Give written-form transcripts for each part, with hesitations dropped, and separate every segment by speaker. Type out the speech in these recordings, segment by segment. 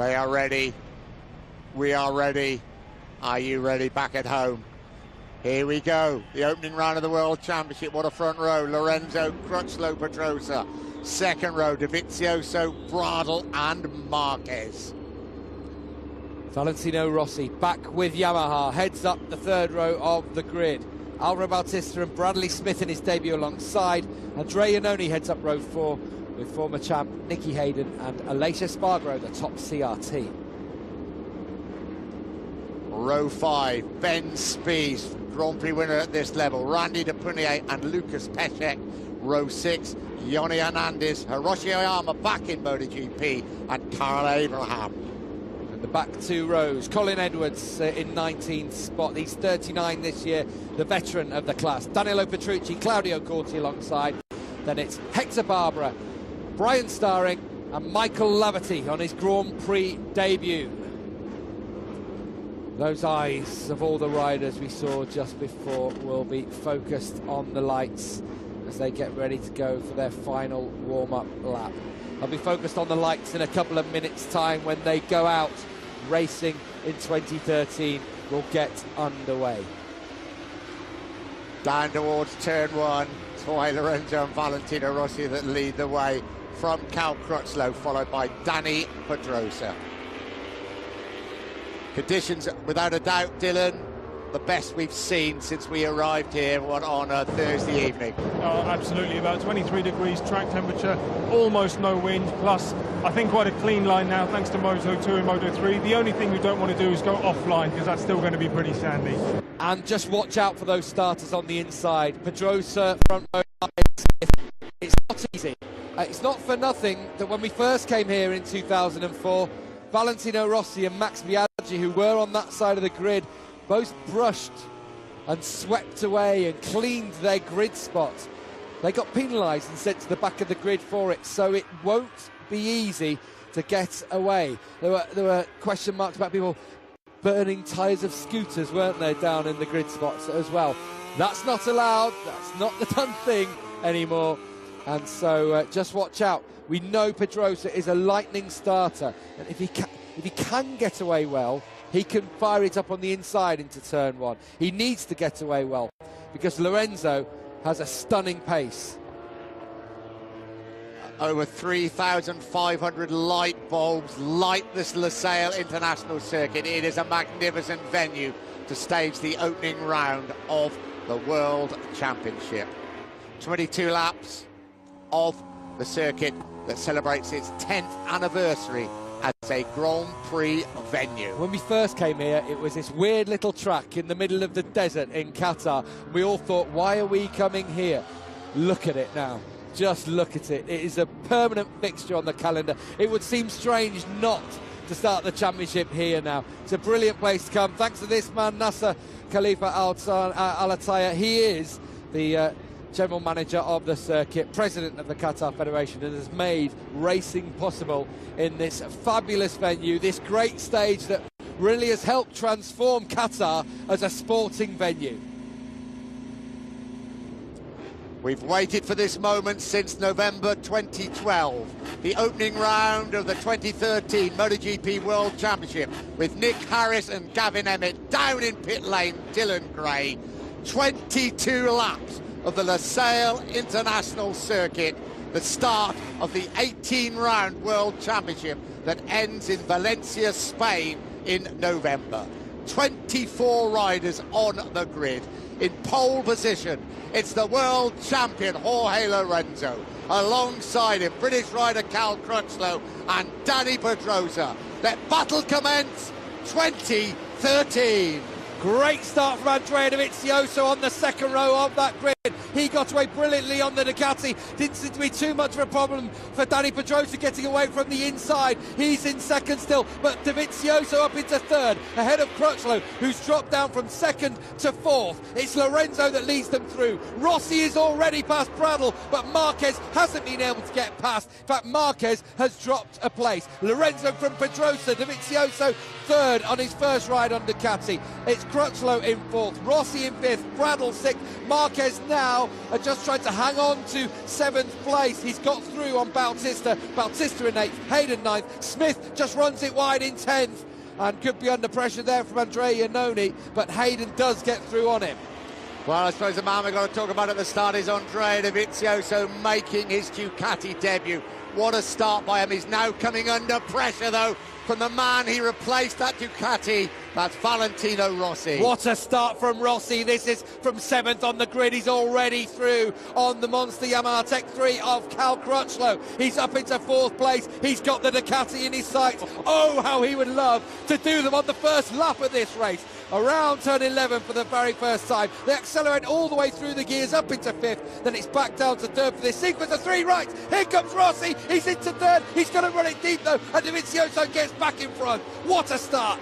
Speaker 1: They are ready. We are ready. Are you ready back at home? Here we go. The opening round of the World Championship. What a front row. Lorenzo, Crutchlow, Pedrosa. Second row, Dovizioso, Bradl and Marquez.
Speaker 2: Valentino Rossi back with Yamaha, heads up the third row of the grid. Alvaro Bautista and Bradley Smith in his debut alongside. Andrea Iannone heads up row 4 with former champ Nicky Hayden and Aleix Espargaro, the top CRT.
Speaker 1: Row 5, Ben Spies, Grand Prix winner at this level. Randy Depunier and Lucas Peszek. Row 6, Yoni Hernandez, Hiroshi Oyama back in MotoGP, and Carl Abraham.
Speaker 2: And the back two rows, Colin Edwards in 19th spot. He's 39 this year, the veteran of the class. Danilo Petrucci, Claudio Corti alongside. Then it's Hector Barbera, Brian Starring and Michael Laverty on his Grand Prix debut. Those eyes of all the riders we saw just before will be focused on the lights as they get ready to go for their final warm-up lap. They'll be focused on the lights in a couple of minutes' time when they go out racing in 2013 will get underway.
Speaker 1: Down towards turn 1, Jorge Lorenzo and Valentino Rossi that lead the way from Cal Crutchlow, followed by Dani Pedrosa. Conditions, without a doubt, Dylan, the best we've seen since we arrived here on a Thursday evening.
Speaker 3: Oh, absolutely, about 23 degrees track temperature, almost no wind, plus I think quite a clean line now thanks to Moto 2 and Moto 3. The only thing we don't want to do is go offline because that's still going to be pretty sandy.
Speaker 2: And just watch out for those starters on the inside. Pedrosa, front row, it's not easy. It's not for nothing that when we first came here in 2004, Valentino Rossi and Max Biaggi, who were on that side of the grid, both brushed and swept away and cleaned their grid spot. They got penalised and sent to the back of the grid for it, so it won't be easy to get away. There were question marks about people burning tyres of scooters, weren't there, down in the grid spots as well. That's not allowed, that's not the done thing anymore, and so just watch out. We know Pedrosa is a lightning starter, and if he can get away well, he can fire it up on the inside into turn 1. He needs to get away well because Lorenzo has a stunning pace.
Speaker 1: Over 3,500 light bulbs light this Losail International Circuit. It is a magnificent venue to stage the opening round of the World Championship. 22 laps of the circuit that celebrates its 10th anniversary as a Grand Prix venue.
Speaker 2: When we first came here, it was this weird little track in the middle of the desert in Qatar. We all thought, why are we coming here? Look at it now. Just look at it. It is a permanent fixture on the calendar. It would seem strange not to start the championship here now. It's a brilliant place to come. Thanks to this man, Nasser Khalifa Al Attiyah. He is the general manager of the circuit, president of the Qatar Federation, and has made racing possible in this fabulous venue, this great stage that really has helped transform Qatar as a sporting venue.
Speaker 1: We've waited for this moment since November 2012, the opening round of the 2013 MotoGP World Championship, with Nick Harris and Gavin Emmett down in pit lane, Dylan Gray. 22 laps of the Losail International Circuit, the start of the 18-round World Championship that ends in Valencia, Spain in November. 24 riders on the grid. In pole position, it's the world champion Jorge Lorenzo. Alongside him, British rider Cal Crutchlow and Dani Pedrosa. Let battle commence 2013.
Speaker 2: Great start from Andrea Dovizioso on the second row of that grid. He got away brilliantly on the Ducati. Didn't seem to be too much of a problem for Dani Pedrosa getting away from the inside. He's in second still, but Dovizioso up into third, ahead of Crutchlow, who's dropped down from second to fourth. It's Lorenzo that leads them through. Rossi is already past Bradl, but Marquez hasn't been able to get past. In fact, Marquez has dropped a place. Lorenzo from Pedrosa, Dovizioso third on his first ride on Ducati. It's Crutchlow in fourth, Rossi in fifth, Bradl sixth, Marquez now now and just tried to hang on to 7th place. He's got through on Bautista in 8th, Hayden 9th, Smith just runs it wide in 10th and could be under pressure there from Andrea Iannone, but Hayden does get through on him.
Speaker 1: Well, I suppose the man we've got to talk about at the start is Andrea Dovizioso making his Ducati debut. What a start by him. He's now coming under pressure, though, from the man he replaced at Ducati. That's Valentino Rossi.
Speaker 2: What a start from Rossi. This is from 7th on the grid. He's already through on the Monster Yamaha Tech 3 of Cal Crutchlow. He's up into 4th place. He's got the Ducati in his sights. Oh, how he would love to do them on the first lap of this race. Around turn 11 for the very first time. They accelerate all the way through the gears up into 5th. Then it's back down to 3rd for this sequence of 3 rights. Here comes Rossi. He's into 3rd. He's going to run it deep, though. And Dovizioso gets back in front. What a start.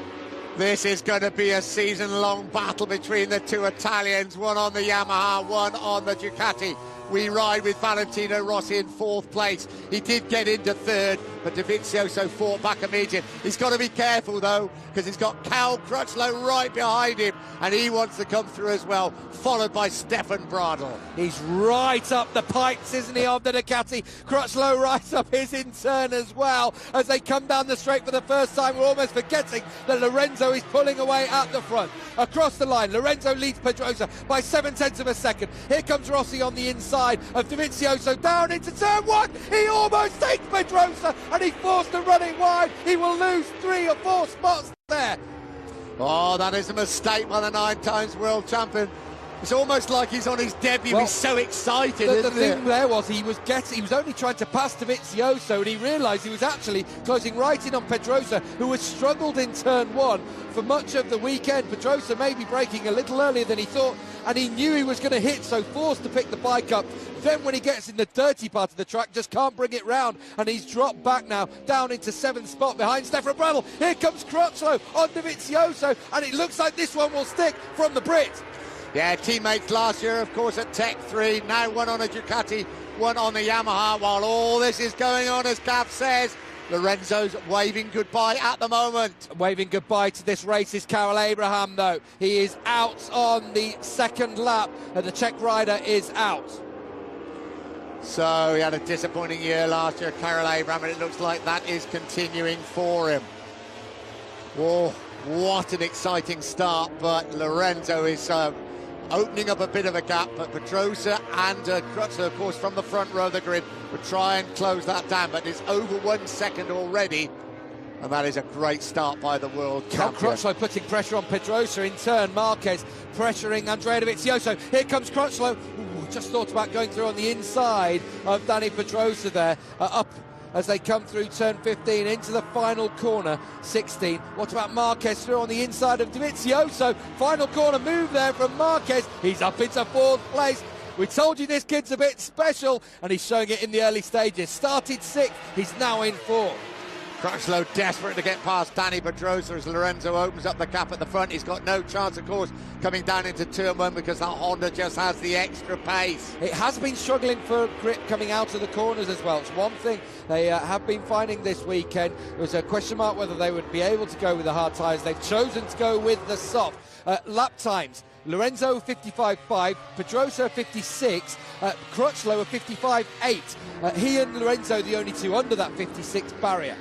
Speaker 1: This is going to be a season-long battle between the two Italians, one on the Yamaha, one on the Ducati. We ride with Valentino Rossi in 4th place. He did get into 3rd, but Dovizioso fought back immediately. He's got to be careful, though, because he's got Cal Crutchlow right behind him, and he wants to come through as well, followed by Stefan Bradl.
Speaker 2: He's right up the pipes, isn't he, of the Ducati? Crutchlow right up his in turn as well. As they come down the straight for the first time, we're almost forgetting that Lorenzo is pulling away at the front. Across the line, Lorenzo leads Pedrosa by 7/10 of a second. Here comes Rossi on the inside of Dovizioso down into turn 1. He almost takes Pedrosa and he's forced to run it wide. He will lose 3 or 4 spots there.
Speaker 1: Oh, that is a mistake by the 9-times world champion. It's almost like he's on his debut.
Speaker 2: Well,
Speaker 1: he's so excited,
Speaker 2: the thing there was he was only trying to pass Dovizioso, and he realised he was actually closing right in on Pedrosa, who had struggled in turn 1 for much of the weekend. Pedrosa may be braking a little earlier than he thought, and he knew he was going to hit, so forced to pick the bike up. Then when he gets in the dirty part of the track, just can't bring it round, and he's dropped back now down into 7th spot behind Stefan Bradl. Here comes Crutchlow on Dovizioso, and it looks like this one will stick from the Brit.
Speaker 1: Yeah, teammates last year, of course, at Tech 3. Now one on a Ducati, one on the Yamaha. While all this is going on, as Gav says, Lorenzo's waving goodbye at the moment.
Speaker 2: Waving goodbye to this race is Karel Abraham, though. He is out on the 2nd lap, and the Czech rider is out.
Speaker 1: So he had a disappointing year last year, Karel Abraham, and it looks like that is continuing for him. Whoa, what an exciting start, but Lorenzo is opening up a bit of a gap, but Pedrosa and Crutchlow, of course, from the front row of the grid, will try and close that down, but it's over 1 second already, and that is a great start by the world champion.
Speaker 2: Crutchlow putting pressure on Pedrosa in turn. Marquez pressuring Andrea Dovizioso. Here comes Crutchlow. Ooh, just thought about going through on the inside of Danny Pedrosa there, up as they come through turn 15 into the final corner, 16. What about Marquez through on the inside of Dovizioso? Final corner move there from Marquez. He's up into 4th place. We told you this kid's a bit special, and he's showing it in the early stages. Started 6th, he's now in 4th.
Speaker 1: Crutchlow desperate to get past Danny Pedrosa as Lorenzo opens up the gap at the front. He's got no chance, of course, coming down into turn 1 because that Honda just has the extra pace.
Speaker 2: It has been struggling for grip coming out of the corners as well. It's one thing they have been finding this weekend. There was a question mark whether they would be able to go with the hard tyres. They've chosen to go with the soft. Lap times. Lorenzo 55.5, Pedrosa 56, Crutchlow 55.8. He and Lorenzo the only two under that 56 barrier.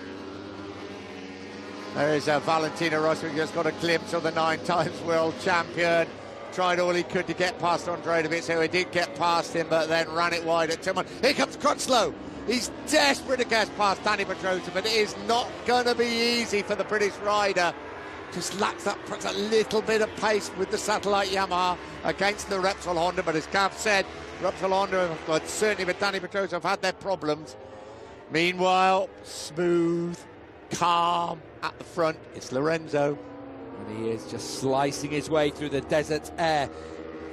Speaker 1: There is Valentino Rossi, just got a glimpse of the 9-times world champion. Tried all he could to get past Andrea Dovizioso. He did get past him, but then ran it wide at turn 1. Here comes Crutchlow. He's desperate to get past Danny Pedrosa, but it is not going to be easy for the British rider. Just lacks that perhaps a little bit of pace with the satellite Yamaha against the Repsol Honda. But as Gav said, Repsol Honda, but certainly with Danny Pedrosa, have had their problems. Meanwhile, smooth, calm at the front, it's Lorenzo.
Speaker 2: And he is just slicing his way through the desert air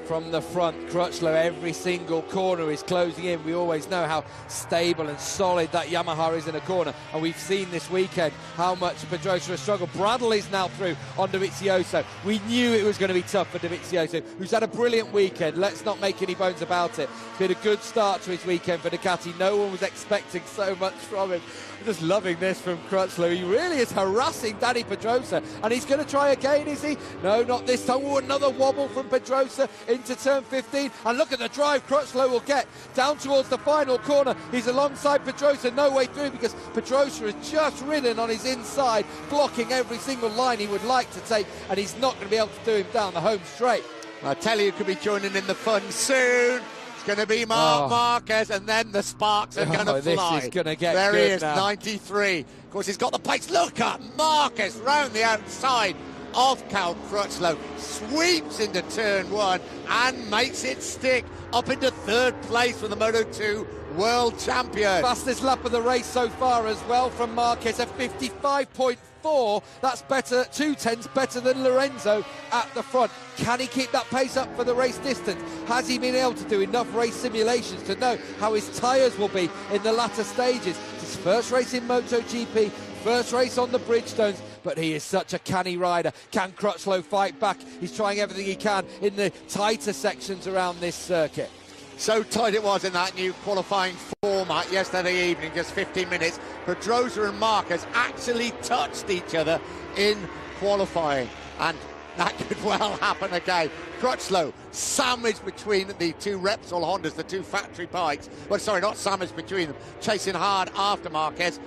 Speaker 2: from the front. Crutchlow, every single corner is closing in. We always know how stable and solid that Yamaha is in a corner, and we've seen this weekend how much Pedrosa has struggled. Bradl is now through on Dovizioso. We knew it was going to be tough for Dovizioso, who's had a brilliant weekend. Let's not make any bones about it. It's been a good start to his weekend for Ducati. No one was expecting so much from him. I'm just loving this from Crutchlow. He really is harassing Danny Pedrosa, and he's going to try again, is he? No, not this time. Oh, another wobble from Pedrosa into turn 15, and look at the drive Crutchlow will get down towards the final corner. He's alongside Pedrosa, no way through because Pedrosa has just ridden on his inside, blocking every single line he would like to take, and he's not going to be able to do him down the home straight.
Speaker 1: I tell you, could be joining in the fun soon. It's going to be Marc Marquez, and then the sparks are going to fly.
Speaker 2: This is going to get
Speaker 1: there
Speaker 2: good
Speaker 1: he is,
Speaker 2: now.
Speaker 1: 93. Of course, he's got the pace. Look at Marquez round the outside of Cal Crutchlow, sweeps into turn 1 and makes it stick up into 3rd place for the Moto2 World Champion.
Speaker 2: Fastest lap of the race so far as well from Marquez, a 55.4. That's better, 2/10 better than Lorenzo at the front. Can he keep that pace up for the race distance? Has he been able to do enough race simulations to know how his tyres will be in the latter stages? It's his first race in MotoGP, first race on the Bridgestones, but he is such a canny rider. Can Crutchlow fight back? He's trying everything he can in the tighter sections around this circuit.
Speaker 1: So tight it was in that new qualifying format yesterday evening, just 15 minutes. Pedrosa and Marquez actually touched each other in qualifying, and that could well happen again. Crutchlow sandwiched between the two Repsol Hondas, the two factory bikes. Well, sorry, not sandwiched between them, chasing hard after Marquez.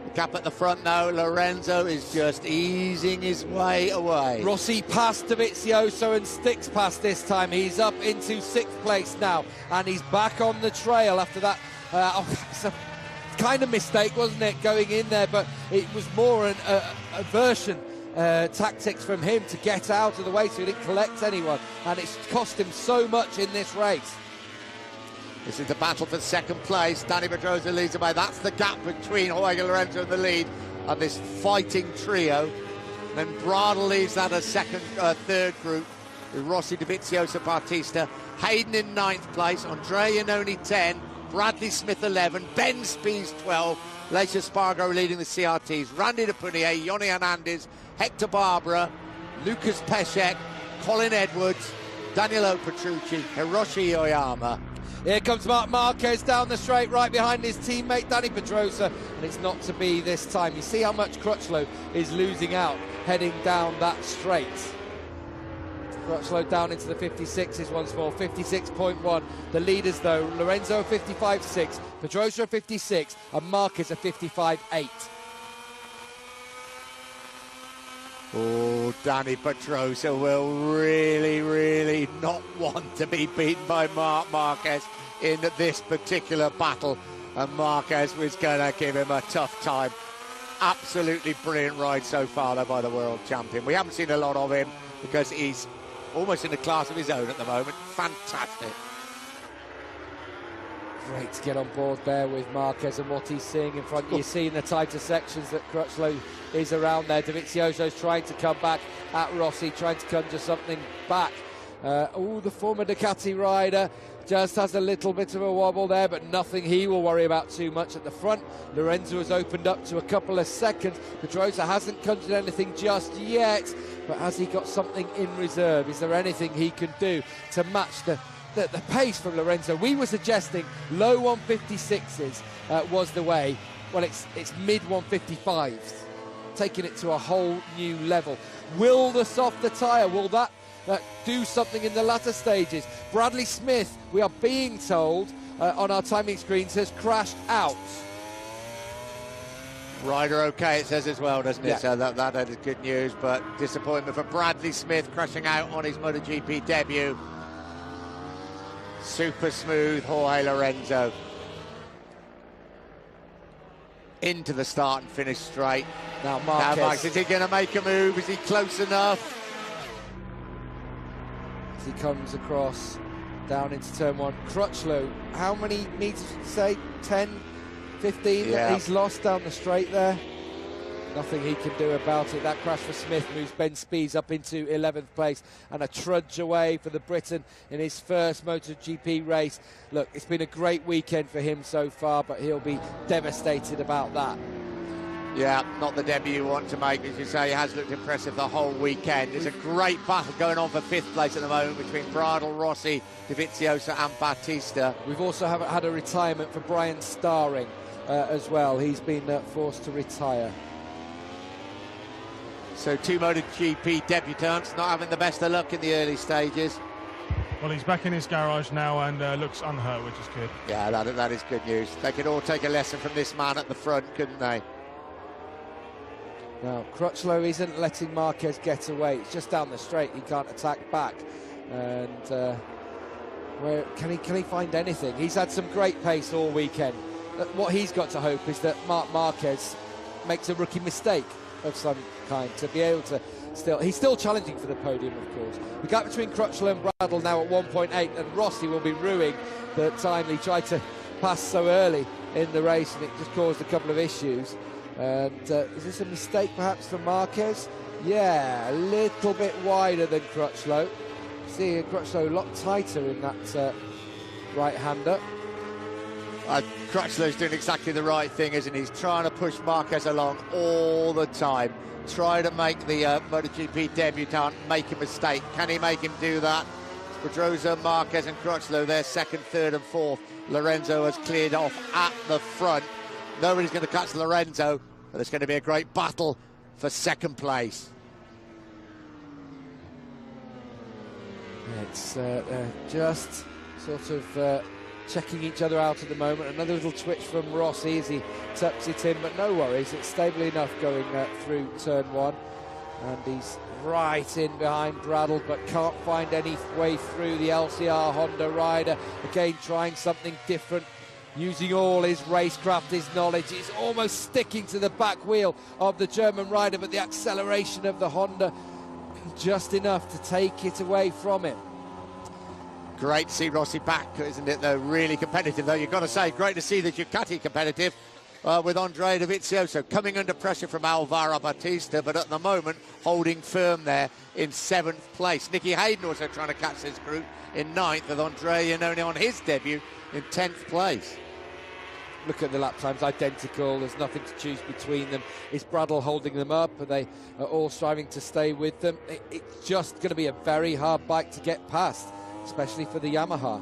Speaker 1: The gap at the front now, Lorenzo is just easing his way away.
Speaker 2: Rossi past Dovizioso and sticks past this time. He's up into 6th place now, and he's back on the trail after that. It's a kind of mistake, wasn't it, going in there, but it was more an aversion tactics from him to get out of the way so he didn't collect anyone, and it's cost him so much in this race.
Speaker 1: This is the battle for 2nd place. Dani Pedrosa leads away. That's the gap between Jorge Lorenzo in the lead and this fighting trio. Then Bradl leaves that as 3rd group with Rossi, Dovizioso, Bautista. Hayden in 9th place. Andrea Iannone 10. Bradley Smith 11. Ben Spies 12. Leicia Spargo leading the CRTs. Randy Depunier, Yoni Hernandez, Hector Barbera, Lucas Peshek, Colin Edwards, Danielo Petrucci, Hiroshi Oyama.
Speaker 2: Here comes Marc Marquez down the straight, right behind his teammate Dani Pedrosa, and it's not to be this time. You see how much Crutchlow is losing out heading down that straight. Crutchlow down into the 56s once more, 56.1. The leaders though, Lorenzo 55.6, Pedrosa 56, and Marquez a 55.8.
Speaker 1: Oh, Dani Pedrosa will really not want to be beaten by Marc Marquez in this particular battle, and Marquez was going to give him a tough time. Absolutely brilliant ride so far though by the world champion. We haven't seen a lot of him because he's almost in a class of his own at the moment. Fantastic.
Speaker 2: Great to get on board there with Marquez and what he's seeing in front. You're seeing the tighter sections that Crutchlow is around there. Dovizioso's trying to come back at Rossi, trying to conjure something back. The former Ducati rider just has a little bit of a wobble there, but nothing he will worry about too much at the front. Lorenzo has opened up to a couple of seconds. Pedrosa hasn't conjured anything just yet, but has he got something in reserve? Is there anything he can do to match the pace from Lorenzo? We were suggesting low 156s was the way. Well, it's mid 155s, taking it to a whole new level. Will the softer tyre, will that do something in the latter stages? Bradley Smith, we are being told on our timing screens, has crashed out.
Speaker 1: Rider okay, it says as well, doesn't it?
Speaker 2: Yeah.
Speaker 1: So that is good news, but disappointment for Bradley Smith, crashing out on his MotoGP debut. Super smooth Jorge Lorenzo into the start and finish straight.
Speaker 2: Now Marquez,
Speaker 1: is he going to make a move? Is he close enough?
Speaker 2: as he comes across down into turn 1. Crutchlow, how many meters would you say? 10, 15 that he's lost down the straight there? Nothing he can do about it. That crash for Smith moves Ben Spies up into 11th place, and a trudge away for the Briton in his first MotoGP race. Look, it's been a great weekend for him so far, but he'll be devastated about that.
Speaker 1: Yeah, not the debut you want to make, as you say. He has looked impressive the whole weekend. There's a great battle going on for 5th place at the moment between Bradl, Rossi, Dovizioso and Bautista.
Speaker 2: We've also had a retirement for Brian Starring as well. He's been forced to retire.
Speaker 1: So 2 MotoGP debutants not having the best of luck in the early stages.
Speaker 3: Well, he's back in his garage now and looks unhurt, which is good.
Speaker 1: Yeah, that is good news. They could all take a lesson from this man at the front, couldn't they?
Speaker 2: Now, Crutchlow isn't letting Marquez get away. It's just down the straight. He can't attack back. And where can he find anything? He's had some great pace all weekend. What he's got to hope is that Marc Marquez makes a rookie mistake of some kind to be able to he's still challenging for the podium, of course. The gap between Crutchlow and Bradl now at 1.8, and Rossi will be ruining the time he tried to pass so early in the race, and it just caused a couple of issues. And is this a mistake perhaps for Marquez? Yeah, a little bit wider than Crutchlow. See Crutchlow a lot tighter in that right-hander.
Speaker 1: Crutchlow's doing exactly the right thing, isn't he? He's trying to push Marquez along all the time. Try to make the MotoGP debutant make a mistake. Can he make him do that? Pedrosa, Marquez and Crutchlow, they're second, third and fourth. Lorenzo has cleared off at the front. Nobody's going to catch Lorenzo, but it's going to be a great battle for second place.
Speaker 2: It's just sort of checking each other out at the moment. Another little twitch from Rossi as he tucks it in, but no worries, it's stable enough going through turn one. And he's right in behind Bradl, but can't find any way through the LCR Honda rider. Again, trying something different, using all his racecraft, his knowledge. He's almost sticking to the back wheel of the German rider, but the acceleration of the Honda just enough to take it away from him.
Speaker 1: Great to see Rossi back, isn't it, though? Really competitive, though. You've got to say, great to see the Ducati competitive with Andrea Dovizioso coming under pressure from Alvaro Bautista, but at the moment holding firm there in 7th place. Nicky Hayden also trying to catch this group in 9th, with Andrea Iannone on his debut in 10th place.
Speaker 2: Look at the lap times, identical. There's nothing to choose between them. Is Bradl holding them up? Are they all striving to stay with them? It's just going to be a very hard bike to get past, especially for the Yamaha.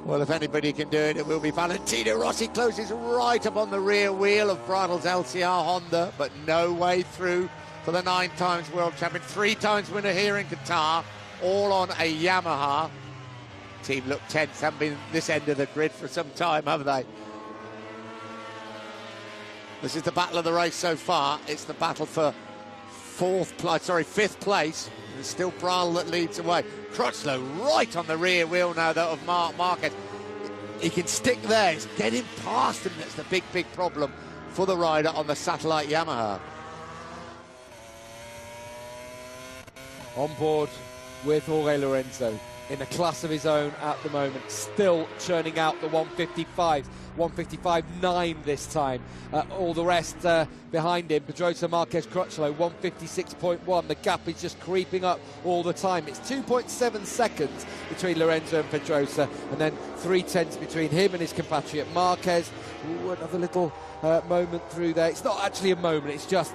Speaker 1: Well, if anybody can do it, it will be Valentino Rossi. Closes right up on the rear wheel of Bradl's LCR Honda, but no way through for the 9 times world champion, 3 times winner here in Qatar, all on a Yamaha. Team look tense, haven't been this end of the grid for some time, have they? This is the battle of the race so far. It's the battle for 5th place. It's still Bradl that leads away. Crutchlow right on the rear wheel now, though, of Marc Marquez. He can stick there. It's getting past him that's the big problem for the rider on the satellite Yamaha.
Speaker 2: On board with Jorge Lorenzo in a class of his own at the moment, still churning out the 155, 155.9 this time. All the rest behind him, Pedrosa, Marquez, Crutchlow, 156.1. The gap is just creeping up all the time. It's 2.7 seconds between Lorenzo and Pedrosa, and then 0.3 between him and his compatriot Marquez. Ooh, another little moment through there. It's not actually a moment, it's just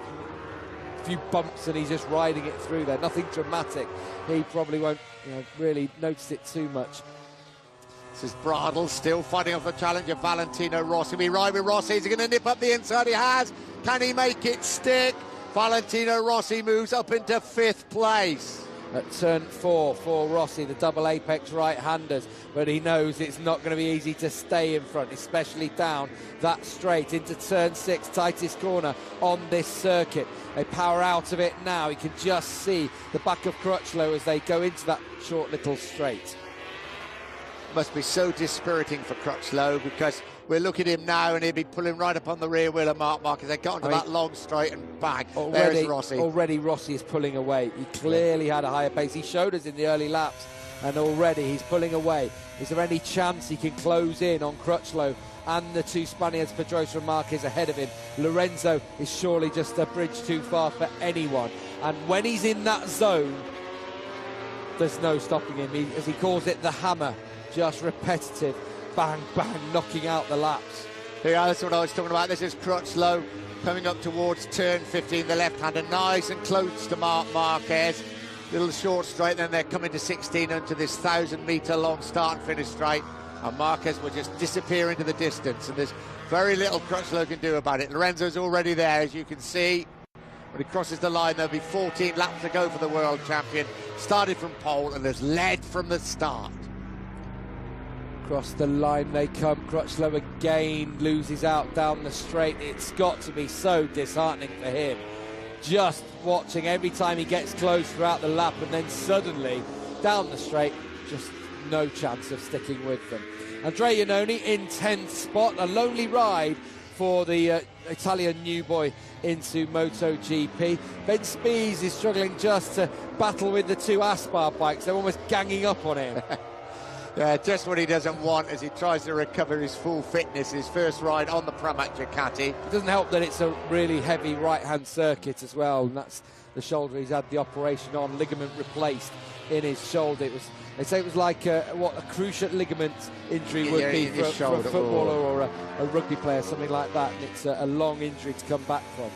Speaker 2: few bumps and he's just riding it through there. Nothing dramatic. He probably won't really notice it too much.
Speaker 1: This is Bradl still fighting off the challenge of Valentino Rossi. We ride with Rossi. Is he going to nip up the inside? He has. Can he make it stick? Valentino Rossi moves up into 5th place.
Speaker 2: At turn 4 for Rossi, the double apex right-handers, but he knows it's not going to be easy to stay in front, especially down that straight into turn 6, tightest corner on this circuit. They power out of it now. You can just see the back of Crutchlow as they go into that short little straight.
Speaker 1: Must be so dispiriting for Crutchlow, because we'll look at him now and he'll be pulling right up on the rear wheel of Marc Marquez. They got onto that long straight and bang. There's Rossi.
Speaker 2: Already Rossi is pulling away. He clearly had a higher pace. He showed us in the early laps, and already he's pulling away. Is there any chance he can close in on Crutchlow and the 2 Spaniards, Pedrosa and Marquez, ahead of him? Lorenzo is surely just a bridge too far for anyone. And when he's in that zone, there's no stopping him. As he calls it, the hammer. Just repetitive, bang, bang, knocking out the laps.
Speaker 1: Yeah, that's what I was talking about. This is Crutchlow coming up towards turn 15, the left-hander, nice and close to Marc Marquez. Little short straight, then they're coming to 16 onto this 1,000-metre long start and finish straight, and Marquez will just disappear into the distance, and there's very little Crutchlow can do about it. Lorenzo's already there, as you can see. When he crosses the line, there'll be 14 laps to go for the world champion. started from pole and has led from the start.
Speaker 2: Across the line they come. Crutchlow again loses out down the straight. It's got to be so disheartening for him. Just watching every time he gets close throughout the lap, and then suddenly down the straight, just no chance of sticking with them. Andrea Iannone in 10th spot, a lonely ride for the Italian new boy into MotoGP. Ben Spies is struggling just to battle with the two Aspar bikes. They're almost ganging up on him.
Speaker 1: Yeah, just what he doesn't want as he tries to recover his full fitness, his first ride on the Pramac Ducati.
Speaker 2: It doesn't help that it's a really heavy right-hand circuit as well, and that's the shoulder he's had the operation on, ligament replaced in his shoulder. They say it was like what a cruciate ligament injury would be for a footballer or a rugby player, something like that, and it's a long injury to come back from.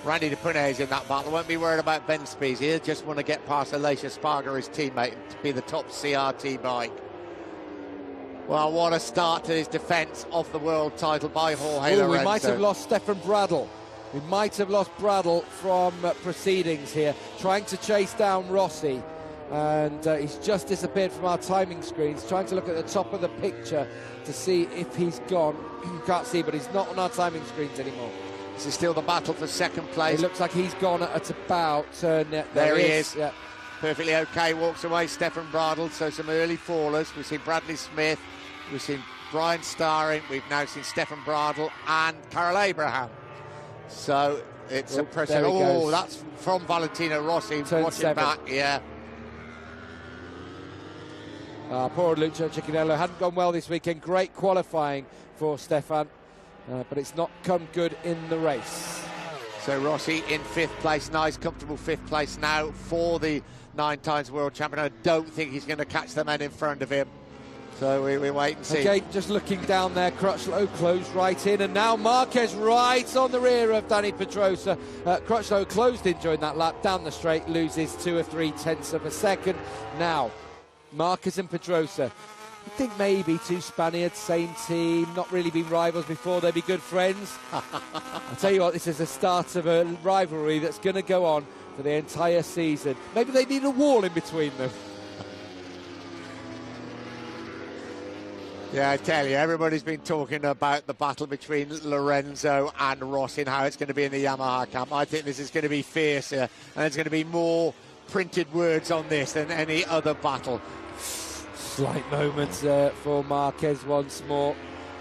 Speaker 1: Randy De Punez in that battle. Won't be worried about Ben Spies here, just want to get past Aleix Espargaro, his teammate, to be the top CRT bike. Well, what a start to his defence of the world title by Jorge Lorenzo.
Speaker 2: We might have lost Stefan Bradl. We might have lost Bradl from proceedings here, trying to chase down Rossi. And he's just disappeared from our timing screens, trying to look at the top of the picture to see if he's gone. You can't see, but he's not on our timing screens anymore.
Speaker 1: This is still the battle for second place.
Speaker 2: It looks like he's gone at about...
Speaker 1: there he is.
Speaker 2: Yeah.
Speaker 1: Perfectly okay, walks away Stefan Bradl. So some early fallers. We've seen Bradley Smith, we've seen Brian Starring, we've now seen Stefan Bradl and Karel Abraham. So it's a pressure. Oh, that's from Valentino Rossi.
Speaker 2: Turn
Speaker 1: watching
Speaker 2: 7.
Speaker 1: back, yeah.
Speaker 2: Poor Lucio Cicchinello hadn't gone well this weekend. Great qualifying for Stefan, but it's not come good in the race.
Speaker 1: So Rossi in 5th place, nice comfortable 5th place now for the 9 times world champion. I don't think he's going to catch the men in front of him. So we wait and see.
Speaker 2: Again, just looking down there, Crutchlow closed right in, and now Marquez right on the rear of Dani Pedrosa. Crutchlow closed in during that lap, down the straight, loses 2 or 3 tenths of a second. Now, Marquez and Pedrosa. You think maybe two Spaniards, same team, not really been rivals before, they'd be good friends. I'll tell you what, this is the start of a rivalry that's going to go on for the entire season. Maybe they need a wall in between them.
Speaker 1: Yeah, I tell you, everybody's been talking about the battle between Lorenzo and Rossi and how it's going to be in the Yamaha camp. I think this is going to be fiercer, and there's going to be more printed words on this than any other battle.
Speaker 2: Slight moments for Marquez once more.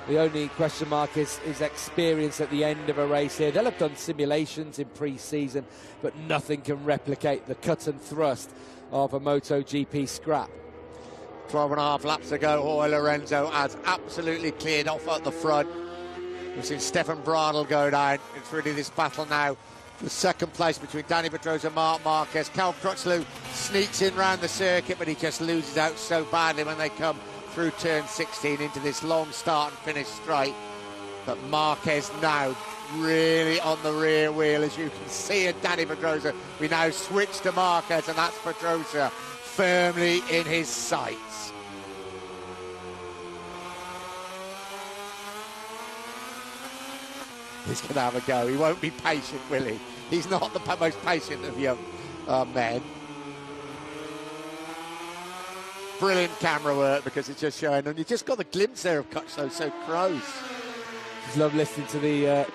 Speaker 2: The only question mark is experience at the end of a race here. They'll have done simulations in pre-season, but nothing can replicate the cut and thrust of a MotoGP scrap.
Speaker 1: 12.5 laps ago, Jorge Lorenzo has absolutely cleared off at the front. We've seen Stefan Bradl go down. It's really this battle now for second place between Dani Pedrosa and Marc Marquez. Cal Crutchlow sneaks in round the circuit, but he just loses out so badly when they come through turn 16 into this long start and finish straight. But Marquez now really on the rear wheel, as you can see at Dani Pedrosa. We now switch to Marquez, and that's Pedrosa firmly in his sights. He's going to have a go. He won't be patient, will he? He's not the most patient of young men. Brilliant camera work, because it's just showing, and you just got the glimpse there of Crutchlow so close.
Speaker 2: Just love listening to the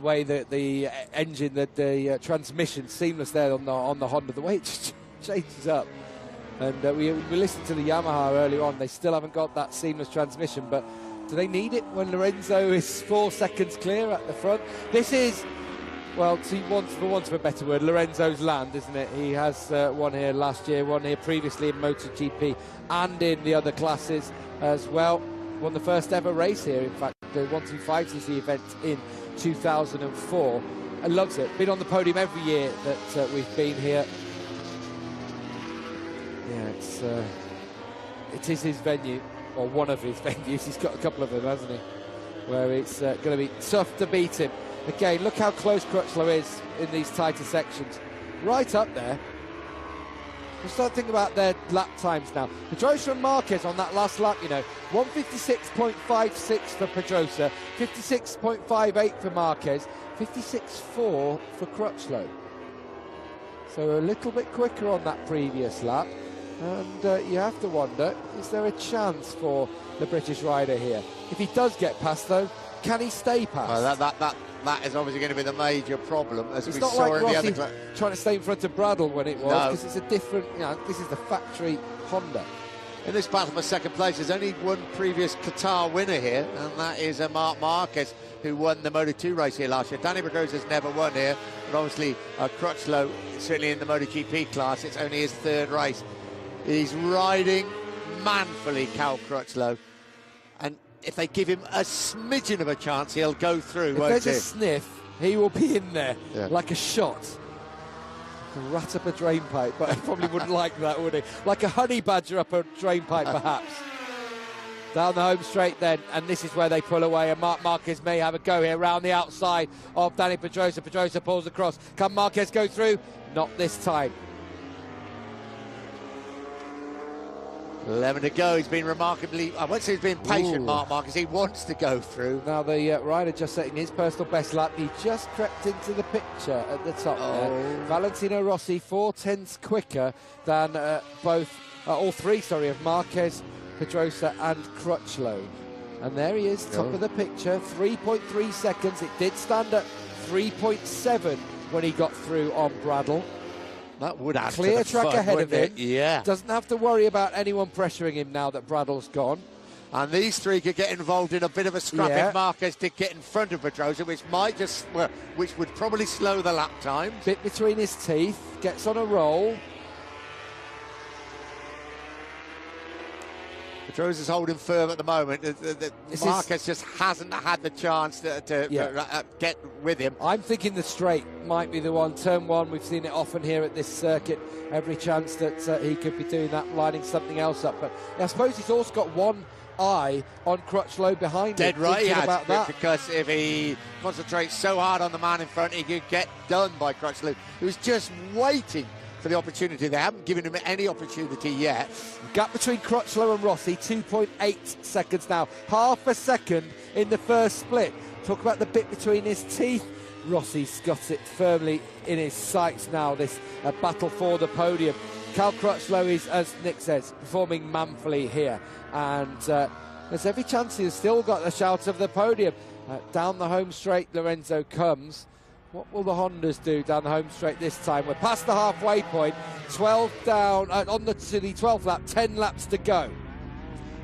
Speaker 2: way that the engine, the transmission, seamless there on the Honda, the way it just changes up. And we listened to the Yamaha earlier on. They still haven't got that seamless transmission, but do they need it when Lorenzo is 4 seconds clear at the front? This is, well, for want of a better word, Lorenzo's land, isn't it? He has won here last year, won here previously in MotoGP and in the other classes as well. Won the first ever race here, in fact, the 125cc event in 2004. And loves it. Been on the podium every year that we've been here. Yeah, it is his venue, or one of his venues. He's got a couple of them, hasn't he? Where it's going to be tough to beat him. Again, look how close Crutchlow is in these tighter sections. Right up there. We'll start thinking about their lap times now. Pedrosa and Marquez on that last lap, 156.56 for Pedrosa, 56.58 for Marquez, 56.4 for Crutchlow. So a little bit quicker on that previous lap. And you have to wonder, is there a chance for the British rider here? If he does get past, though, can he stay past?
Speaker 1: Well, that is obviously going to be the major problem, as
Speaker 2: it's
Speaker 1: we
Speaker 2: not
Speaker 1: saw
Speaker 2: like
Speaker 1: in
Speaker 2: Rossi
Speaker 1: the other.
Speaker 2: trying to stay in front of Bradl when it was,
Speaker 1: No.
Speaker 2: because it's a different, this is the factory Honda.
Speaker 1: In this battle for second place, there's only one previous Qatar winner here, and that is Marc Marquez, who won the Moto2 race here last year. Dani Pedrosa's never won here, but obviously Crutchlow, certainly in the MotoGP class, it's only his third race. He's riding manfully, Cal Crutchlow, and if they give him a smidgen of a chance, he'll go through,
Speaker 2: If
Speaker 1: won't
Speaker 2: there's
Speaker 1: he?
Speaker 2: a sniff, he will be in there, like a shot. Rat up a drain pipe, but he probably wouldn't like that, would he? Like a honey badger up a drain pipe, perhaps. Down the home straight then, and this is where they pull away, and Marc Marquez may have a go here round the outside of Dani Pedrosa. Pedrosa pulls across. Can Marquez go through? Not this time.
Speaker 1: 11 to go. He's been remarkably, I won't say he's been patient, Marc Marquez. He wants to go through.
Speaker 2: Now the rider just setting his personal best lap. He just crept into the picture at the top there. Valentino Rossi 4/10 quicker than all three of Marquez, Pedrosa and Crutchlow. And there he is, top of the picture, 3.3 seconds. It did stand at 3.7 when he got through on Bradl.
Speaker 1: That would add
Speaker 2: Clear
Speaker 1: to the
Speaker 2: track
Speaker 1: fun,
Speaker 2: ahead of him.
Speaker 1: Yeah.
Speaker 2: Doesn't have to worry about anyone pressuring him now that Bradl's gone.
Speaker 1: And these three could get involved in a bit of a scrap if Marquez did get in front of Pedrosa, which would probably slow the lap times.
Speaker 2: Bit between his teeth, gets on a roll.
Speaker 1: Pedrosa's holding firm at the moment. Marquez just hasn't had the chance to get with him.
Speaker 2: I'm thinking the straight might be the one. Turn one, we've seen it often here at this circuit. Every chance that he could be doing that, lining something else up. But I suppose he's also got one eye on Crutchlow behind him.
Speaker 1: Dead right, he
Speaker 2: about that.
Speaker 1: because if he concentrates so hard on the man in front, he could get done by Crutchlow, who's just waiting for the opportunity. They haven't given him any opportunity yet.
Speaker 2: Gap between Crutchlow and Rossi, 2.8 seconds now. Half a second in the first split. Talk about the bit between his teeth. Rossi's got it firmly in his sights now, this battle for the podium. Cal Crutchlow is, as Nick says, performing manfully here. And there's every chance he's still got the shout of the podium. Down the home straight, Lorenzo comes. What will the Hondas do down the home straight this time? We're past the halfway point, 12 down, to the 12th lap, 10 laps to go.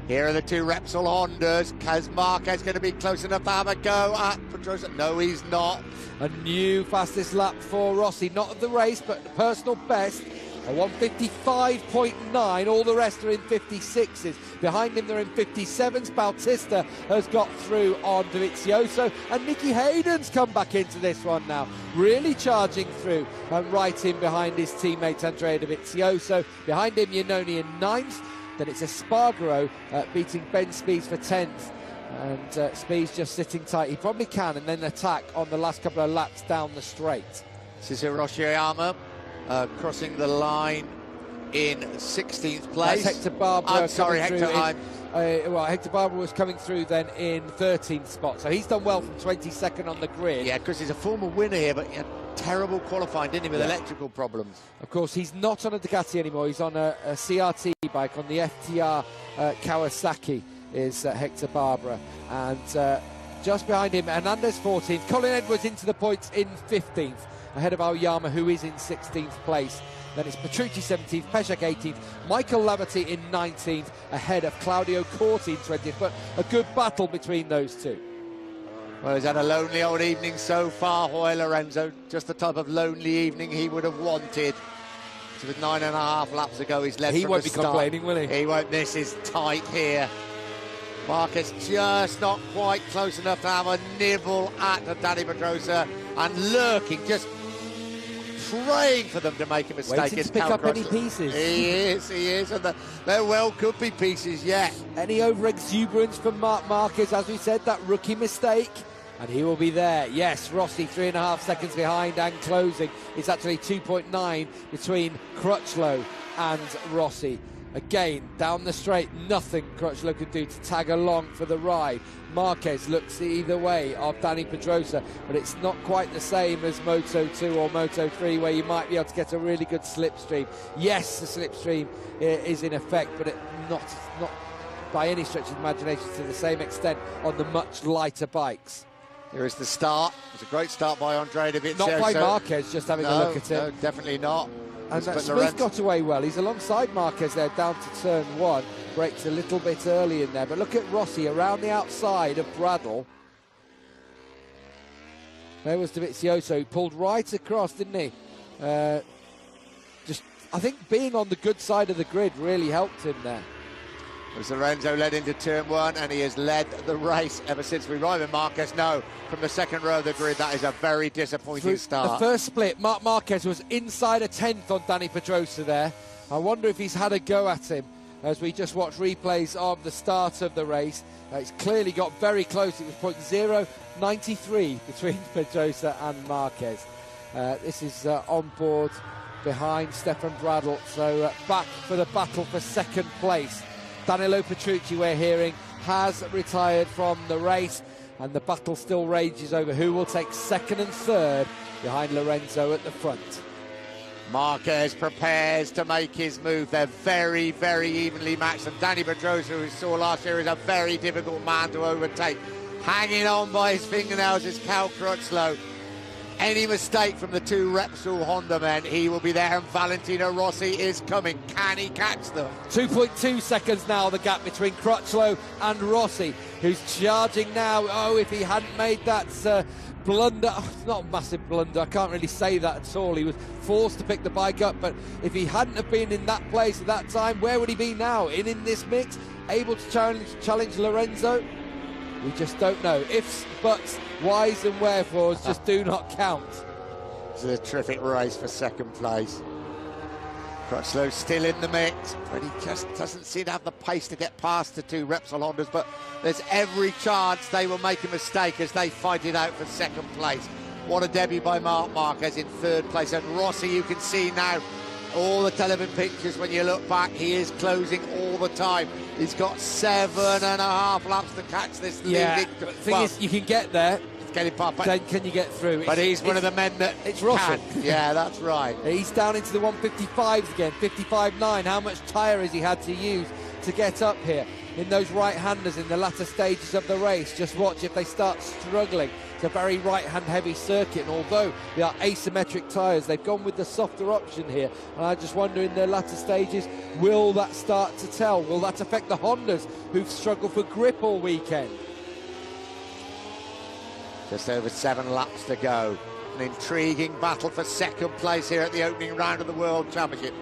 Speaker 1: Here are the two Repsol Hondas. Is Marquez going to be close enough to have a go at Pedrosa? No, he's not.
Speaker 2: A new fastest lap for Rossi, not of the race, but the personal best. A 155.9, all the rest are in 56s. Behind him, they're in 57s. Bautista has got through on Dovizioso, and Nicky Hayden's come back into this one now, really charging through and right in behind his teammate Andrea Dovizioso. Behind him, Iannone in 9th. Then it's Espargaro beating Ben Spies for 10th. And Spies just sitting tight. He probably can, and then attack on the last couple of laps down the straight.
Speaker 1: This is Hiroshiyama crossing the line in 16th place.
Speaker 2: That's Hector Barbara.
Speaker 1: I'm sorry, Hector.
Speaker 2: Hector Barbara was coming through then in 13th spot, so he's done well from 22nd on the grid.
Speaker 1: Yeah, because he's a former winner here, but he had terrible qualifying, didn't he, with electrical problems.
Speaker 2: Of course, he's not on a Ducati anymore. He's on a CRT bike, on the FTR Kawasaki is Hector Barbara. And just behind him, Hernandez 14th. Colin Edwards into the points in 15th, ahead of Aoyama, who is in 16th place. Then it's Petrucci 17th, Pezek 18th, Michael Laverty in 19th, ahead of Claudio Corti in 20th. But a good battle between those two.
Speaker 1: Well, he's had a lonely old evening so far, Jorge Lorenzo. Just the type of lonely evening he would have wanted. So with 9.5 laps ago, he's led
Speaker 2: He
Speaker 1: from
Speaker 2: won't
Speaker 1: the
Speaker 2: be
Speaker 1: start.
Speaker 2: complaining, will he?
Speaker 1: He won't. This is tight here. Marquez just not quite close enough to have a nibble at the Dani Pedrosa, and lurking, just praying for them to make a mistake.
Speaker 2: Waiting to pick up any pieces.
Speaker 1: He is, and there well could be pieces yet.
Speaker 2: Any over-exuberance from Marc Marquez, as we said, that rookie mistake, and he will be there. Yes, Rossi 3.5 seconds behind and closing. It's actually 2.9 between Crutchlow and Rossi. Again, down the straight, nothing Crutchlow can do to tag along for the ride. Marquez looks either way of Dani Pedrosa, but it's not quite the same as Moto 2 or Moto 3, where you might be able to get a really good slipstream. Yes, the slipstream is in effect, but not by any stretch of the imagination to the same extent on the much lighter bikes.
Speaker 1: Here is the start. It's a great start by Andre Dovizioso.
Speaker 2: Not by Marquez, just having a look at him.
Speaker 1: No, definitely not.
Speaker 2: And Smith got away well. He's alongside Marquez there, down to turn 1. Breaks a little bit early in there. But look at Rossi around the outside of Bradl. There was Dovizioso, who pulled right across, didn't he? I think being on the good side of the grid really helped him there.
Speaker 1: As Lorenzo led into turn 1, and he has led the race ever since we arrived. Marquez, no, from the second row of the grid, that is a very disappointing start.
Speaker 2: The first split, Marc Marquez was inside a 10th on Dani Pedrosa there. I wonder if he's had a go at him as we just watch replays of the start of the race. It's clearly got very close. It was .093 between Pedrosa and Marquez. This is on board behind Stefan Bradl, so back for the battle for second place. Danilo Petrucci, we're hearing, has retired from the race, and the battle still rages over who will take second and third behind Lorenzo at the front.
Speaker 1: Marquez prepares to make his move. They're very, very evenly matched, and Dani Pedrosa, who we saw last year, is a very difficult man to overtake. Hanging on by his fingernails is Cal Crutchlow. Any mistake from the two Repsol Honda men, he will be there, and Valentino Rossi is coming. Can he catch them?
Speaker 2: 2.2 seconds now, the gap between Crutchlow and Rossi, who's charging now. Oh, if he hadn't made that blunder, it's not a massive blunder, I can't really say that at all. He was forced to pick the bike up, but if he hadn't have been in that place at that time, where would he be now? In this mix, able to challenge Lorenzo? We just don't know. Ifs, buts, whys and wherefores just do not count.
Speaker 1: It's a terrific race for second place. Crutchlow still in the mix, but he just doesn't seem to have the pace to get past the two Repsol Hondas, but there's every chance they will make a mistake as they fight it out for second place. What a debut by Marc Marquez in third place, and Rossi, you can see now all the television pictures when you look back, he is closing all the time. He's got 7.5 laps to catch this leading.
Speaker 2: The thing is, you can get there.
Speaker 1: Get him past,
Speaker 2: then can you get through?
Speaker 1: But he's one of the men that
Speaker 2: it's Rossi.
Speaker 1: Yeah, that's right.
Speaker 2: He's down into the 155s again, 55.9. How much tyre has he had to use to get up here? In those right-handers in the latter stages of the race, just watch if they start struggling. It's a very right-hand heavy circuit, and although they are asymmetric tyres, they've gone with the softer option here, and I just wonder in their latter stages, will that start to tell? Will that affect the Hondas, who've struggled for grip all weekend?
Speaker 1: Just over 7 laps to go. An intriguing battle for second place here at the opening round of the World Championship.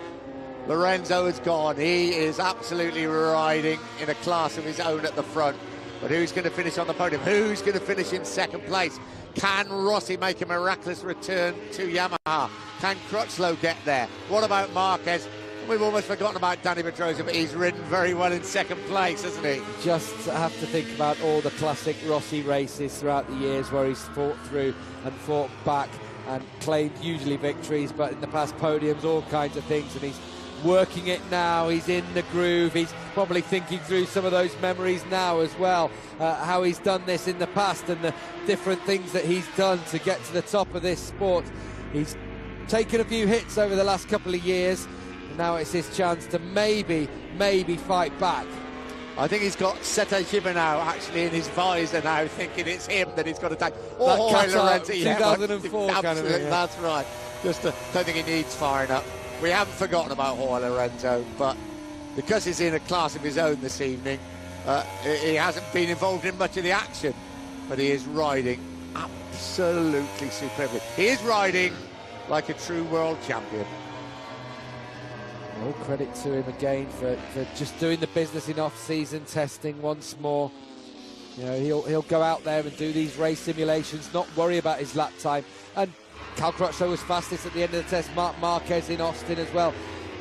Speaker 1: Lorenzo is gone. He is absolutely riding in a class of his own at the front. But who's going to finish on the podium? Who's going to finish in second place? Can Rossi make a miraculous return to Yamaha? Can Crutchlow get there? What about Marquez? We've almost forgotten about Dani Pedrosa, but he's ridden very well in second place, hasn't he?
Speaker 2: Just have to think about all the classic Rossi races throughout the years where he's fought through and fought back and claimed usually victories, but in the past podiums, all kinds of things, and he's working it now. He's in the groove. He's probably thinking through some of those memories now as well, how he's done this in the past and the different things that he's done to get to the top of this sport. He's taken a few hits over the last couple of years, and now it's his chance to maybe fight back.
Speaker 1: I think he's got Sete Gibernau actually in his visor now, thinking it's him that he's got to take. Oh, Lorenzo,
Speaker 2: 2004 kind of thing, yeah.
Speaker 1: That's right. Just don't think he needs firing up. We haven't forgotten about Jorge Lorenzo, but because he's in a class of his own this evening, he hasn't been involved in much of the action, but he is riding absolutely superbly. He is riding like a true world champion.
Speaker 2: All credit to him again for just doing the business in off-season testing once more. You know, he'll go out there and do these race simulations, not worry about his lap time. And Cal Crutchlow was fastest at the end of the test, Marc Marquez in Austin as well.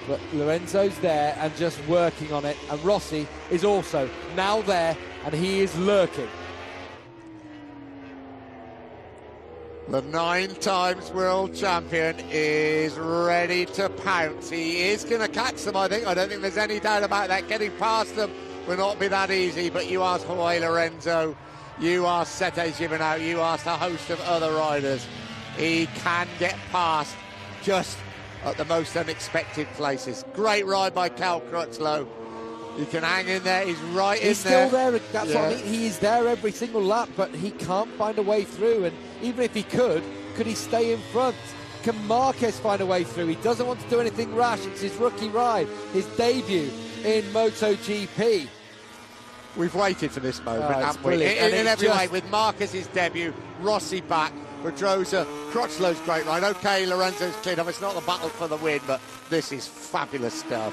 Speaker 2: But Lorenzo's there and just working on it. And Rossi is also now there, and he is lurking.
Speaker 1: The 9 times world champion is ready to pounce. He is going to catch them, I think. I don't think there's any doubt about that. Getting past them will not be that easy. But you ask Jorge Lorenzo, you ask Sete Gibernau, you ask a host of other riders. He can get past just at the most unexpected places. Great ride by Cal Crutchlow. He can hang in there. He's right in there.
Speaker 2: He's still there. That's what I mean. He is there every single lap, but he can't find a way through. And even if he could he stay in front? Can Marquez find a way through? He doesn't want to do anything rash. It's his rookie ride, his debut in MotoGP.
Speaker 1: We've waited for this moment, haven't we? In every way, with Marquez's debut, Rossi back, Pedrosa, Crutchlow's great ride. OK, Lorenzo's cleared off. It's not the battle for the win, but this is fabulous stuff.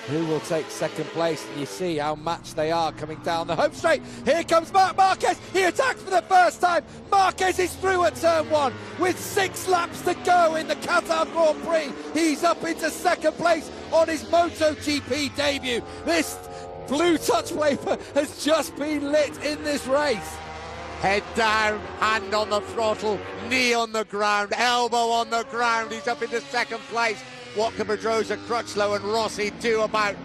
Speaker 2: Who will take second place? And you see how matched they are coming down the home straight. Here comes Marc Marquez. He attacks for the first time. Marquez is through at turn 1 with 6 laps to go in the Qatar Grand Prix. He's up into second place on his MotoGP debut. This blue touch paper has just been lit in this race.
Speaker 1: Head down, hand on the throttle, knee on the ground, elbow on the ground. He's up into second place. What can Pedrosa, Crutchlow and Rossi do about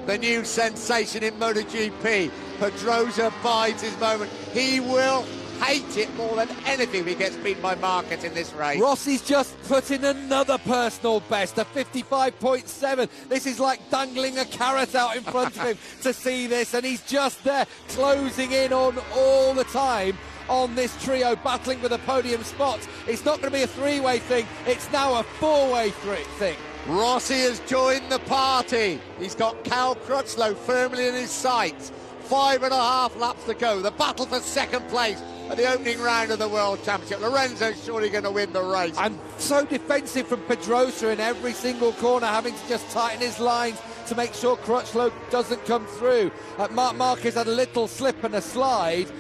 Speaker 1: the new sensation in MotoGP? Pedrosa bides his moment. He will hate it more than anything if he gets beaten by Marquez in this race.
Speaker 2: Rossi's just put in another personal best, a 55.7. This is like dangling a carrot out in front of him to see this, and he's just there closing in on all the time on this trio, battling for the podium spots. It's not going to be a 3-way thing, it's now a 4-way thing.
Speaker 1: Rossi has joined the party. He's got Cal Crutchlow firmly in his sights. 5.5 laps to go. The battle for second place at the opening round of the World Championship. Lorenzo's surely going to win the race.
Speaker 2: And so defensive from Pedrosa in every single corner, having to just tighten his lines to make sure Crutchlow doesn't come through. Marc Marquez had a little slip and a slide.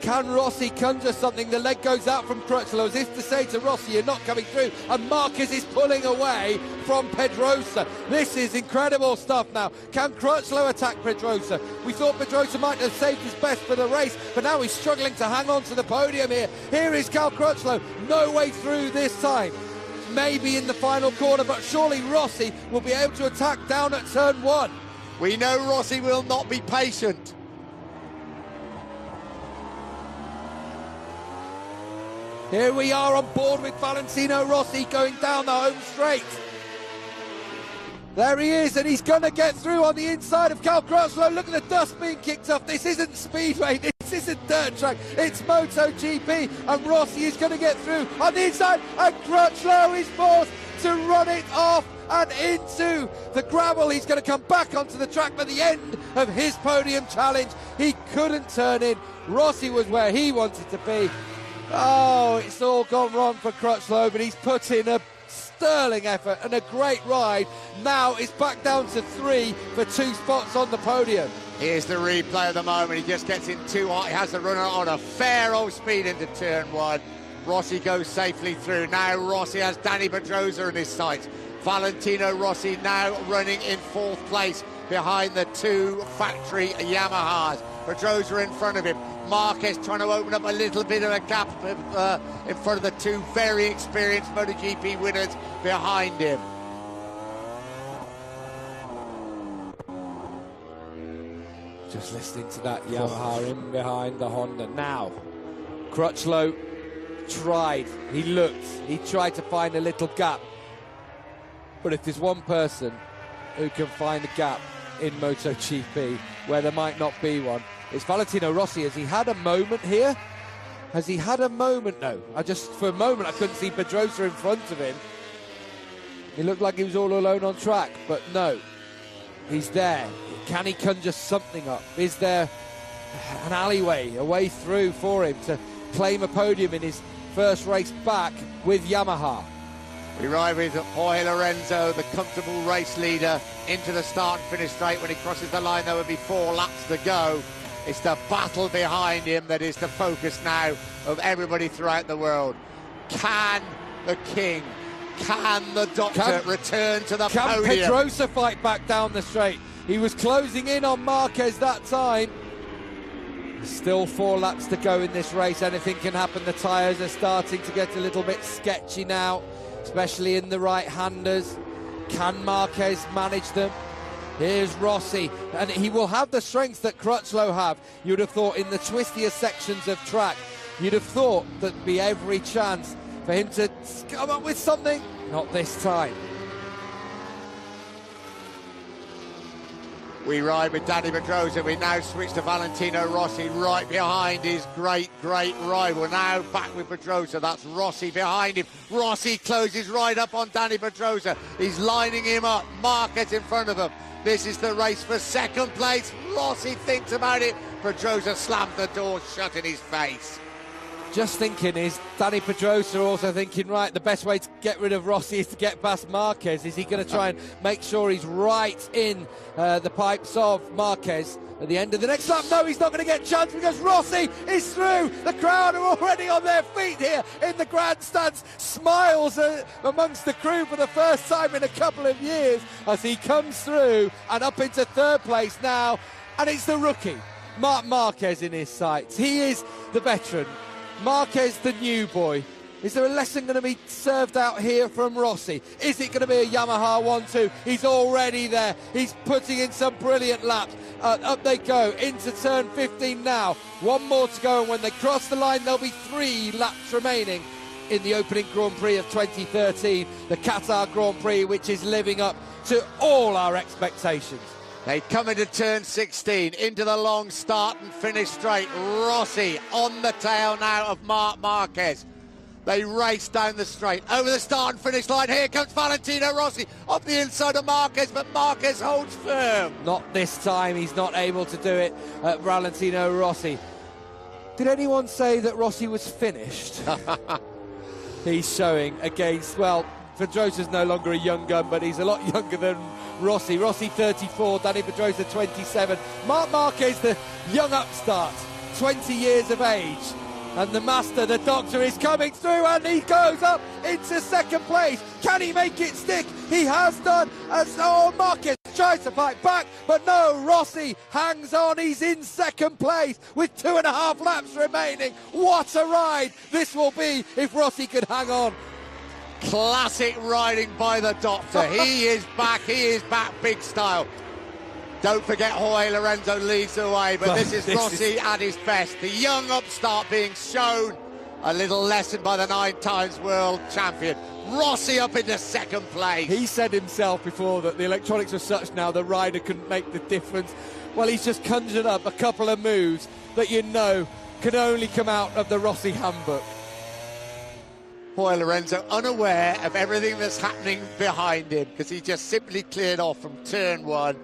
Speaker 2: Can Rossi conjure something? The leg goes out from Crutchlow as if to say to Rossi, you're not coming through. And Marquez is pulling away from Pedrosa. This is incredible stuff now. Can Crutchlow attack Pedrosa? We thought Pedrosa might have saved his best for the race, but now he's struggling to hang on to the podium here. Here is Cal Crutchlow. No way through this time. Maybe in the final corner, but surely Rossi will be able to attack down at turn 1.
Speaker 1: We know Rossi will not be patient.
Speaker 2: Here we are on board with Valentino Rossi going down the home straight. There he is, and he's going to get through on the inside of Cal Crutchlow. Look at the dust being kicked off. This isn't Speedway, this isn't dirt track, it's MotoGP, and Rossi is going to get through on the inside, and Crutchlow is forced to run it off and into the gravel. He's going to come back onto the track for the end of his podium challenge. He couldn't turn in. Rossi was where he wanted to be. Oh, it's all gone wrong for Crutchlow, but he's put in a sterling effort and a great ride. Now it's back down to 3 for 2 spots on the podium.
Speaker 1: Here's the replay of the moment. He just gets in too hot. He has the runner on a fair old speed into turn 1. Rossi goes safely through. Now Rossi has Danny Pedrosa in his sights. Valentino Rossi now running in 4th place behind the 2 factory Yamahas. Pedrosa in front of him. Marquez trying to open up a little bit of a gap in front of the 2 very experienced MotoGP winners behind him.
Speaker 2: Just listening to that Yamaha in behind the Honda. Now, Crutchlow tried, he looked, he tried to find a little gap. But if there's one person who can find a gap in MotoGP where there might not be one, it's Valentino Rossi. Has he had a moment here? Has he had a moment? No. For a moment, I couldn't see Pedrosa in front of him. He looked like he was all alone on track, but no. He's there. Can he conjure something up? Is there an alleyway, a way through for him to claim a podium in his first race back with Yamaha?
Speaker 1: We ride with Jorge Lorenzo, the comfortable race leader, into the start and finish straight. When he crosses the line, there will be 4 laps to go. It's the battle behind him that is the focus now of everybody throughout the world. Can the King, can the Doctor return to the podium?
Speaker 2: Can Pedrosa fight back down the straight? He was closing in on Marquez that time. Still 4 laps to go in this race. Anything can happen. The tyres are starting to get a little bit sketchy now, especially in the right-handers. Can Marquez manage them? Here's Rossi, and he will have the strength that Crutchlow have. You'd have thought in the twistier sections of track, you'd have thought there'd be every chance for him to come up with something. Not this time.
Speaker 1: We ride with Dani Pedrosa. We now switch to Valentino Rossi right behind his great rival. Now back with Pedrosa. That's Rossi behind him. Rossi closes right up on Dani Pedrosa. He's lining him up. Marquez in front of him. This is the race for second place. Rossi thinks about it. Pedrosa slams the door shut in his face.
Speaker 2: Just thinking, is Dani Pedrosa also thinking, right, the best way to get rid of Rossi is to get past Marquez? Is he going to try and make sure he's right in the pipes of Marquez at the end of the next lap? No, he's not going to get a chance because Rossi is through. The crowd are already on their feet here in the grandstands. Smiles amongst the crew for the first time in a couple of years as he comes through and up into third place now. And it's the rookie, Marc Marquez, in his sights. He is the veteran. Marquez, the new boy. Is there a lesson going to be served out here from Rossi? Is it going to be a Yamaha 1-2? He's already there. He's putting in some brilliant laps. Up they go into turn 15 now. One more to go, and when they cross the line, there'll be 3 laps remaining in the opening Grand Prix of 2013, the Qatar Grand Prix, which is living up to all our expectations.
Speaker 1: They come into turn 16, into the long start and finish straight. Rossi on the tail now of Marc Marquez. They race down the straight, over the start and finish line. Here comes Valentino Rossi up the inside of Marquez, but Marquez holds firm.
Speaker 2: Not this time, he's not able to do it, Valentino Rossi. Did anyone say that Rossi was finished? He's showing against, well, Pedrosa's no longer a young gun, but he's a lot younger than Rossi. Rossi 34, Dani Pedrosa 27. Marc Marquez, the young upstart, 20 years of age. And the master, the doctor, is coming through, and he goes up into second place. Can he make it stick? He has done. As Marquez tries to fight back, but no, Rossi hangs on. He's in second place with 2.5 laps remaining. What a ride this will be if Rossi could hang on.
Speaker 1: Classic riding by the doctor. He is back big style. Don't forget Jorge Lorenzo leads the way, but this is Rossi at his best. The young upstart being shown a little lesson by the 9-times world champion. Rossi up into second place.
Speaker 2: He said himself before that the electronics are such now the rider couldn't make the difference. Well, he's just conjured up a couple of moves that you know can only come out of the Rossi handbook.
Speaker 1: Jorge Lorenzo unaware of everything that's happening behind him because he just simply cleared off from turn 1,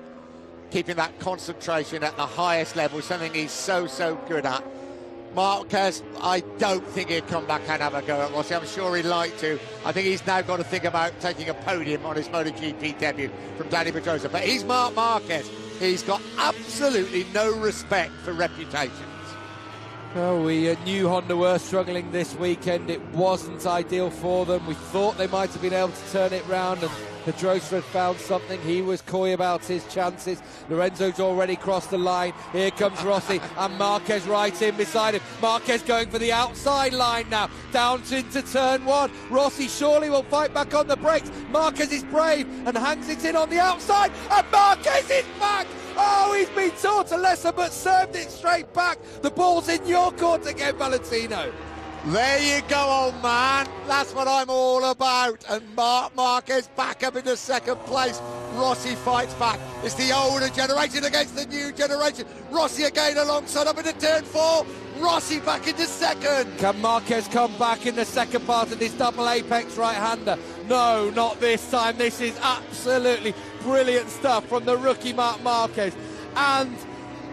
Speaker 1: keeping that concentration at the highest level, something he's so good at. Marquez, I don't think he'd come back and have a go at Rossi. I'm sure he'd like to. I think he's now got to think about taking a podium on his MotoGP debut from Dani Pedrosa. But he's Marc Marquez. He's got absolutely no respect for reputations.
Speaker 2: Well, we knew Honda were struggling this weekend. It wasn't ideal for them. We thought they might have been able to turn it round, and Pedrosa had found something. He was coy about his chances. Lorenzo's already crossed the line. Here comes Rossi, and Marquez right in beside him. Marquez going for the outside line now, down into turn 1. Rossi surely will fight back on the brakes. Marquez is brave and hangs it in on the outside, and Marquez is back! Oh, he's been taught a lesson, but served it straight back. The ball's in your court again, Valentino.
Speaker 1: There you go, old man. That's what I'm all about. And Marc Marquez back up into second place. Rossi fights back. It's the older generation against the new generation. Rossi again alongside up into turn 4. Rossi back into second.
Speaker 2: Can Marquez come back in the second part of this double apex right-hander? No, not this time. This is absolutely brilliant stuff from the rookie Marc Marquez. And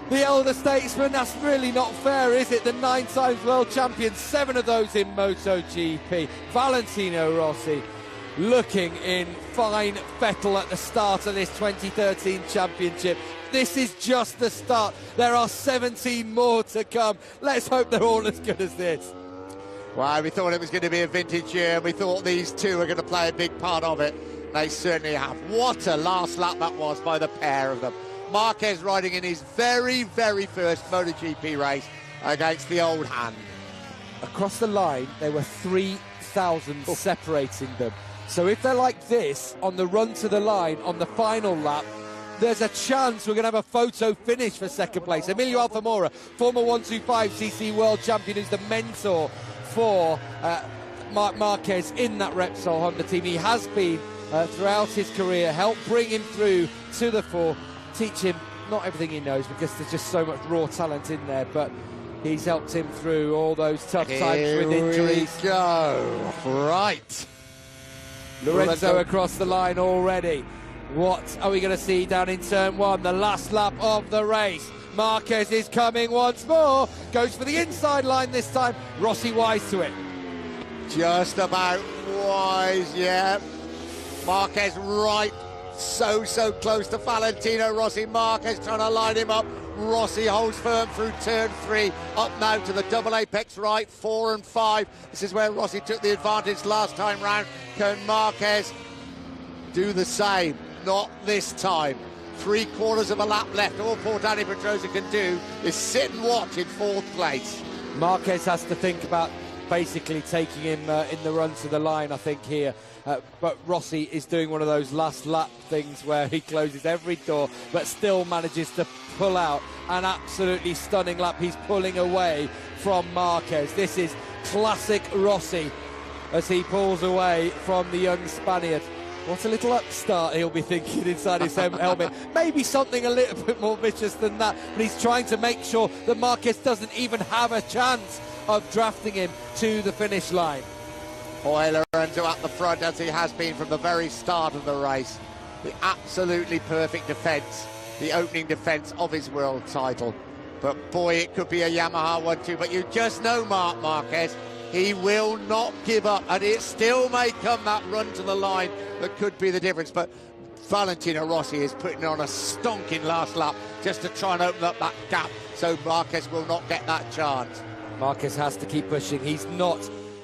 Speaker 2: the elder statesman, that's really not fair, is it? The 9-times world champion, 7 of those in MotoGP. Valentino Rossi looking in fine fettle at the start of this 2013 championship. This is just the start. There are 17 more to come. Let's hope they're all as good as this.
Speaker 1: Well, we thought it was going to be a vintage year. We thought these two were going to play a big part of it. They certainly have. What a last lap that was by the pair of them. Marquez riding in his very, very first MotoGP race against the old hand.
Speaker 2: Across the line, there were 3,000 separating them. So if they're like this on the run to the line on the final lap, there's a chance we're going to have a photo finish for second place. Emilio Alfamora, former 125cc world champion, who's the mentor for Marc Marquez in that Repsol Honda team. He has been throughout his career, helped bring him through to the fore, teach him not everything he knows because there's just so much raw talent in there, but he's helped him through all those tough times with injuries.
Speaker 1: Here we go. Right.
Speaker 2: Lorenzo across the line already. What are we going to see down in turn one? The last lap of the race. Marquez is coming once more. Goes for the inside line this time. Rossi wise to it.
Speaker 1: Just about wise, yeah. Marquez right, so close to Valentino Rossi. Marquez trying to line him up. Rossi holds firm through turn 3, up now to the double apex right, 4 and 5. This is where Rossi took the advantage last time round. Can Marquez do the same? Not this time. 3/4 of a lap left. All poor Dani Pedrosa can do is sit and watch in 4th place.
Speaker 2: Marquez has to think about basically taking him in the run to the line, I think, here. But Rossi is doing one of those last lap things where he closes every door but still manages to pull out an absolutely stunning lap. He's pulling away from Marquez. This is classic Rossi as he pulls away from the young Spaniard. What a little upstart he'll be thinking inside his helmet. Maybe something a little bit more vicious than that, but he's trying to make sure that Marquez doesn't even have a chance of drafting him to the finish line.
Speaker 1: Jorge Lorenzo at the front, as he has been from the very start of the race. The absolutely perfect defence, the opening defence of his world title. But boy, it could be a Yamaha 1-2, but you just know Marc Marquez, he will not give up, and it still may come that run to the line that could be the difference. But Valentino Rossi is putting on a stonking last lap just to try and open up that gap, so Marquez will not get that chance.
Speaker 2: Marquez has to keep pushing. He's not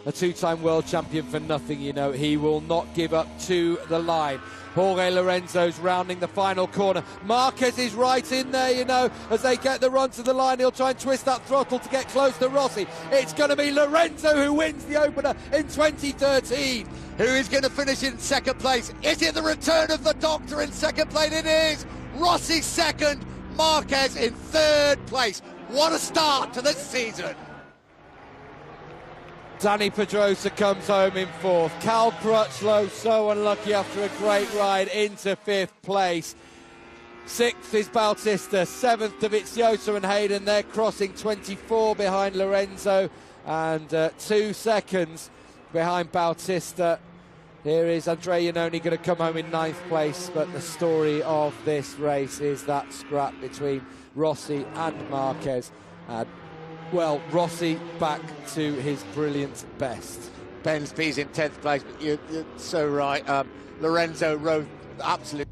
Speaker 2: a 2-time world champion for nothing, you know. He will not give up to the line. Jorge Lorenzo's rounding the final corner. Marquez is right in there, you know, as they get the run to the line. He'll try and twist that throttle to get close to Rossi. It's going to be Lorenzo who wins the opener in 2013.
Speaker 1: Who is going to finish in second place? Is it the return of the Doctor in second place? It is. Rossi second, Marquez in 3rd place. What a start to this season.
Speaker 2: Dani Pedrosa comes home in 4th. Cal Crutchlow so unlucky after a great ride into 5th place. 6th is Bautista, 7th Dovizioso and Hayden. They're crossing 24 behind Lorenzo and 2 seconds behind Bautista. Here is Andrea Iannone going to come home in 9th place, but the story of this race is that scrap between Rossi and Marquez. Well, Rossi back to his brilliant best.
Speaker 1: Ben Spies in 10th place, but you're so right. Lorenzo rode absolutely